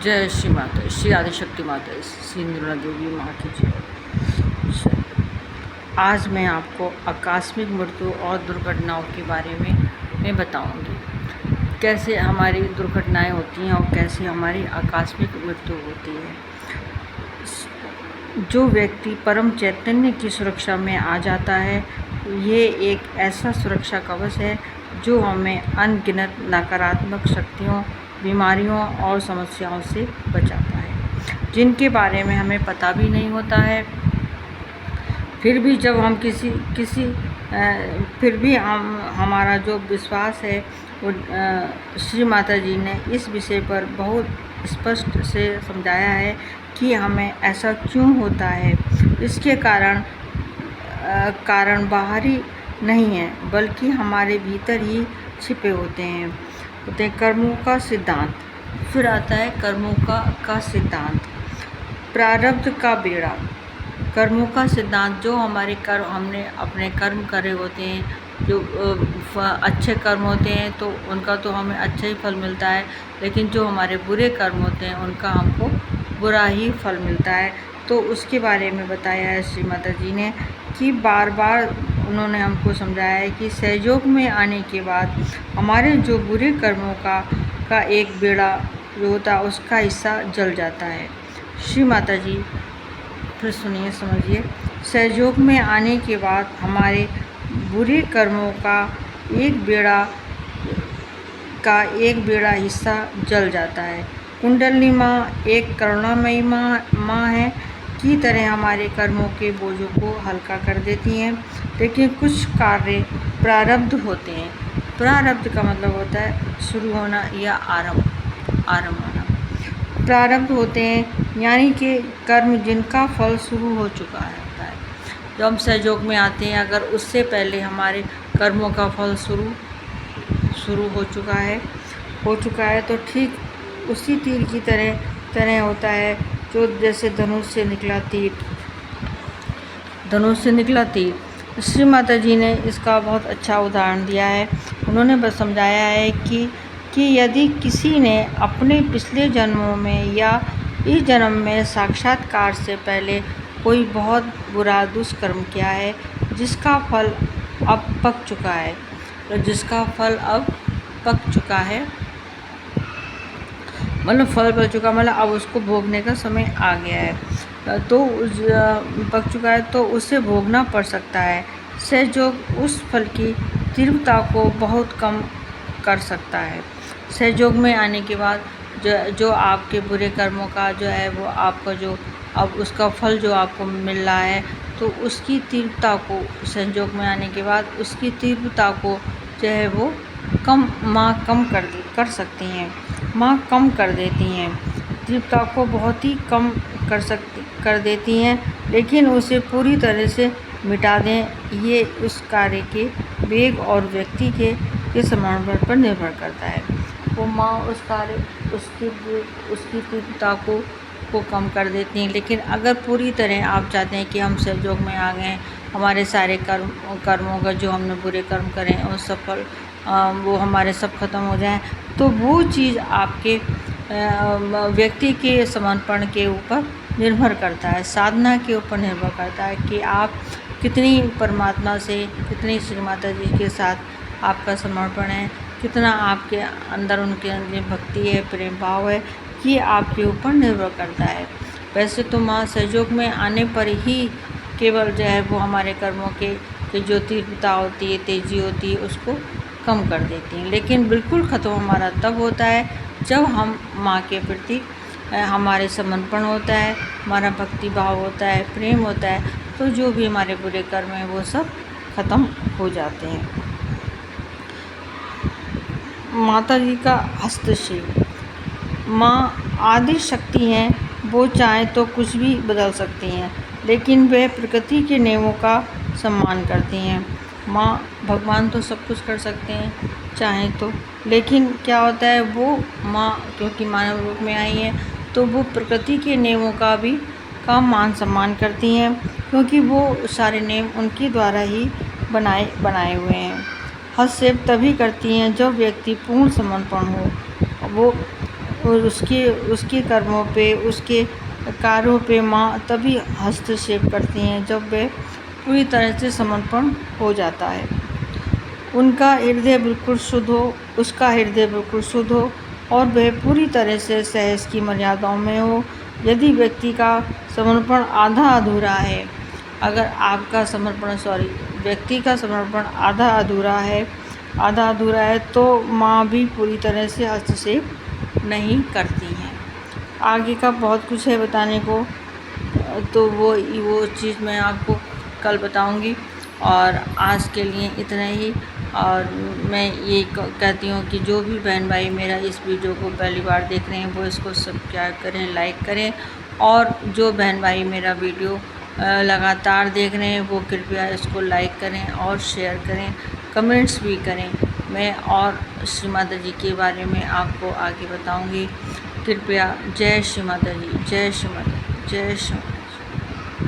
जय श्री माता, श्री आदिशक्ति माता, श्री इंद्रा देवी माँ की जय। आज मैं आपको आकस्मिक मृत्यु और दुर्घटनाओं के बारे में मैं बताऊंगी, कैसे हमारी दुर्घटनाएं होती हैं और कैसे हमारी आकस्मिक मृत्यु होती है। जो व्यक्ति परम चैतन्य की सुरक्षा में आ जाता है, ये एक ऐसा सुरक्षा कवच है जो हमें अनगिनत नकारात्मक शक्तियों, बीमारियों और समस्याओं से बचाता है, जिनके बारे में हमें पता भी नहीं होता है। फिर भी जब हम फिर भी हमारा जो विश्वास है वो श्री माता जी ने इस विषय पर बहुत स्पष्ट से समझाया है कि हमें ऐसा क्यों होता है। इसके कारण बाहरी नहीं है, बल्कि हमारे भीतर ही छिपे होते हैं। कर्मों का सिद्धांत। फिर आता है कर्मों का सिद्धांत। प्रारब्ध का बेड़ा। कर्मों का सिद्धांत। जो हमारे कर्म, हमने अपने कर्म करे होते हैं, जो अच्छे कर्म होते हैं तो उनका तो हमें अच्छा ही फल मिलता है, लेकिन जो हमारे बुरे कर्म होते हैं उनका हमको बुरा ही फल मिलता है। तो उसके बारे में बताया है श्री माता जी ने कि बार बार उन्होंने हमको समझाया है कि सहयोग में आने के बाद हमारे जो बुरे कर्मों का एक बेड़ा जो होता है उसका हिस्सा जल जाता है। श्री माता जी फिर सुनिए, समझिए। सहयोग में आने के बाद हमारे बुरे कर्मों का एक बेड़ा हिस्सा जल जाता है। कुंडलिनी माँ एक करुणामयी माँ है की तरह हमारे कर्मों के बोझों को हल्का कर देती हैं। लेकिन कुछ कार्य प्रारब्ध होते हैं। प्रारब्ध का मतलब होता है शुरू होना या आरंभ होना। प्रारब्ध होते हैं यानी कि कर्म जिनका फल शुरू हो चुका होता है। जब हम सहयोग में आते हैं, अगर उससे पहले हमारे कर्मों का फल शुरू हो चुका है तो ठीक उसी तीर की तरह होता है, जो जैसे धनुष से निकला तीर। श्री माता जी ने इसका बहुत अच्छा उदाहरण दिया है। उन्होंने बस समझाया है कि यदि किसी ने अपने पिछले जन्मों में या इस जन्म में साक्षात्कार से पहले कोई बहुत बुरा दुष्कर्म किया है, जिसका फल अब पक चुका है, मतलब अब उसको भोगने का समय आ गया है, तो पक चुका है तो उसे भोगना पड़ सकता है। सहयोग उस फल की तीव्रता को बहुत कम कर सकता है। सहयोग में आने के बाद जो आपके बुरे कर्मों का जो है वो आपका जो अब उसका फल जो आपको मिल रहा है, तो उसकी तीव्रता को सहयोग में आने के बाद उसकी तीव्रता को जो है वो कम कर देती हैं। तीव्रता को बहुत ही कम कर देती हैं, लेकिन उसे पूरी तरह से मिटा दें, ये उस कार्य के वेग और व्यक्ति के समर्पण पर निर्भर करता है। वो माँ उस कार्य उसकी तीव्रता को कम कर देती हैं। लेकिन अगर पूरी तरह आप चाहते हैं कि हम सहयोग में आ गए, हमारे सारे कर्मों का जो हमने बुरे कर्म करें और सफल वो हमारे सब खत्म हो जाएं, तो वो चीज़ आपके व्यक्ति के समर्पण के ऊपर निर्भर करता है, साधना के ऊपर निर्भर करता है कि आप कितनी परमात्मा से, कितनी श्री माता जी के साथ आपका समर्पण है, कितना आपके अंदर उनके अंदर भक्ति है, प्रेम भाव है, ये आपके ऊपर निर्भर करता है। वैसे तो माँ सहयोग में आने पर ही केवल जो है वो हमारे कर्मों के जो तीव्रता होती है, तेजी होती है, उसको कम कर देती हैं। लेकिन बिल्कुल ख़त्म हमारा तब होता है जब हम माँ के प्रति हमारे समर्पण होता है, हमारा भक्ति भाव होता है, प्रेम होता है, तो जो भी हमारे बुरे कर्म हैं वो सब ख़त्म हो जाते हैं। माता जी का हस्तक्षेप। माँ आदि शक्ति हैं, वो चाहे तो कुछ भी बदल सकती हैं, लेकिन वे प्रकृति के नियमों का सम्मान करती हैं। माँ भगवान तो सब कुछ कर सकते हैं चाहें तो, लेकिन क्या होता है वो माँ क्योंकि मानव रूप में आई हैं, तो वो प्रकृति के नियमों का मान सम्मान करती हैं, क्योंकि वो सारे नियम उनके द्वारा ही बनाए हुए हैं। हस्तक्षेप तभी करती हैं जब व्यक्ति पूर्ण समर्पण हो। वो और उसके उसके कर्मों पे, उसके कार्यों पे माँ तभी हस्तक्षेप करती हैं जब वह पूरी तरह से समर्पण हो जाता है। उसका हृदय बिल्कुल शुद्ध हो और वह पूरी तरह से सहज की मर्यादाओं में हो। यदि व्यक्ति का समर्पण आधा अधूरा है, अगर आपका समर्पण व्यक्ति का समर्पण आधा अधूरा है तो माँ भी पूरी तरह से हस्तक्षेप नहीं करती हैं। आगे का बहुत कुछ है बताने को, तो वो चीज़ मैं आपको कल बताऊंगी। और आज के लिए इतना ही। और मैं ये कहती हूँ कि जो भी बहन भाई मेरा इस वीडियो को पहली बार देख रहे हैं वो इसको सब्सक्राइब करें, लाइक करें। और जो बहन भाई मेरा वीडियो लगातार देख रहे हैं वो कृपया इसको लाइक करें और शेयर करें, कमेंट्स भी करें। मैं और श्री माता जी के बारे में आपको आगे बताऊंगी। कृपया जय श्री माता जी, जय श्री माता, जय श्री माता।